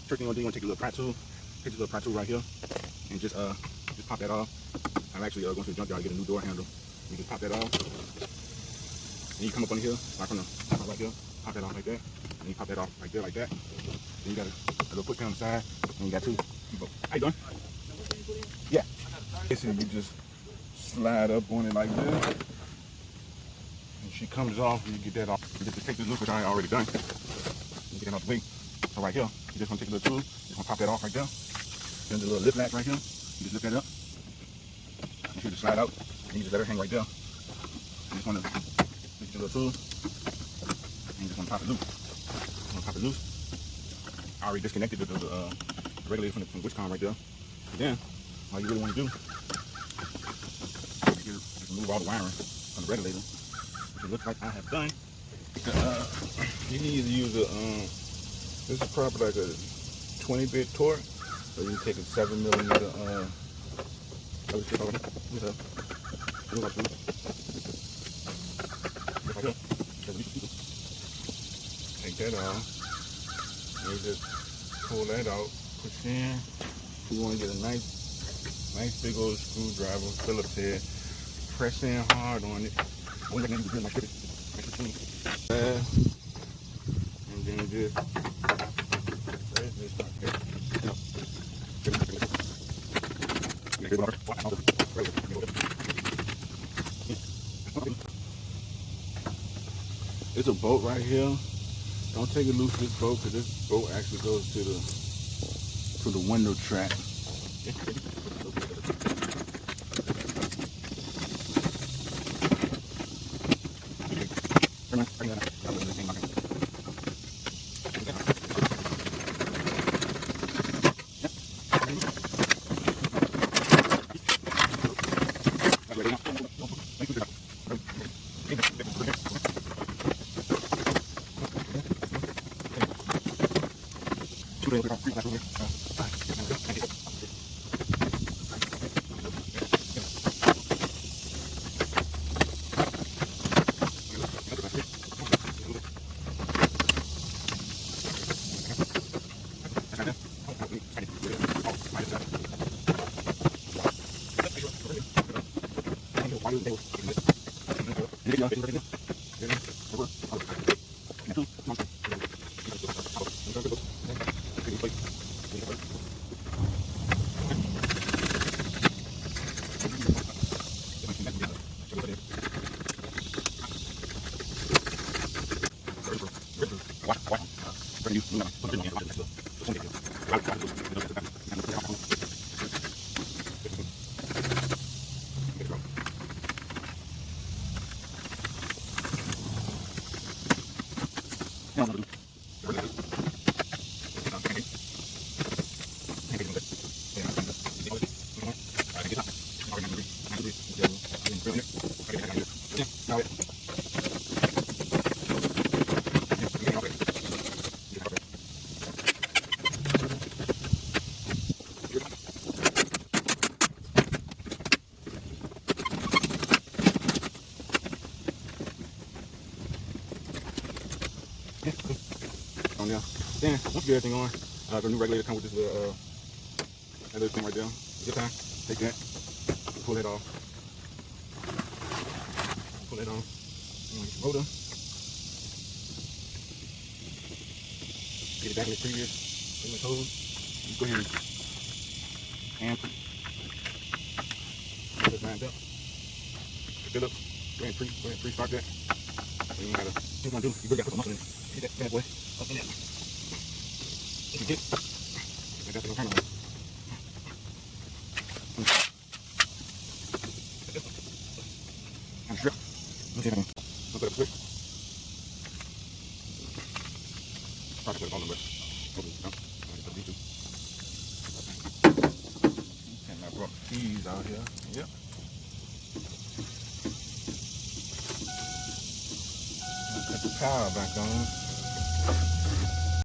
First thing you want to do, you want to take a little pry tool. Take this little pry tool right here, and just pop that off. I'm actually going to the junkyard to get a new door handle. You just pop that off. And you come up on here, start from the top right here, pop that off like that. And you pop that off right there like that. Then you got a little push pin on the side, and you got two. How you doing? Yeah. Basically, you just slide up on it like this. And she comes off, and you get that off. You just take this loop, which I already done. You get that off the way. So right here, you just want to take a little tool, just want to pop that off right there. Then the little lip latch right here, you just lift that up. You should just slide out, and you just let her hang right there. You just want to take your little tool, and you just want to pop it loose. You want to pop it loose. I already disconnected the regulator from the switch column right there. And then, all you really want to do is just remove all the wiring from the regulator, which it looks like I have done. You need to use a, this is probably like a 20-bit torque, so you can take a 7mm, take that off, and you just pull that out, push in. You want to get a nice big old screwdriver, Phillips head, press in hard on it. And then just it's a bolt right here. Don't take it loose, this bolt, because this bolt actually goes to the window track. Then once you get everything on, the new regulator comes with this little that little thing right there. Zip tie, take that, pull that off. Pull that on. You want your motor. Get it back in the previous code. You go ahead and get it lined up. Phillips, go ahead and pre-start that. So you gotta, what you wanna do, you really gotta put some muscle in it. Get that bad boy up in there. If you get, like that's what I'm trying to do. And strip. Let me see if I can put up a switch. Probably put it all in the way. And I brought the keys out here. Yep. Put the power back on.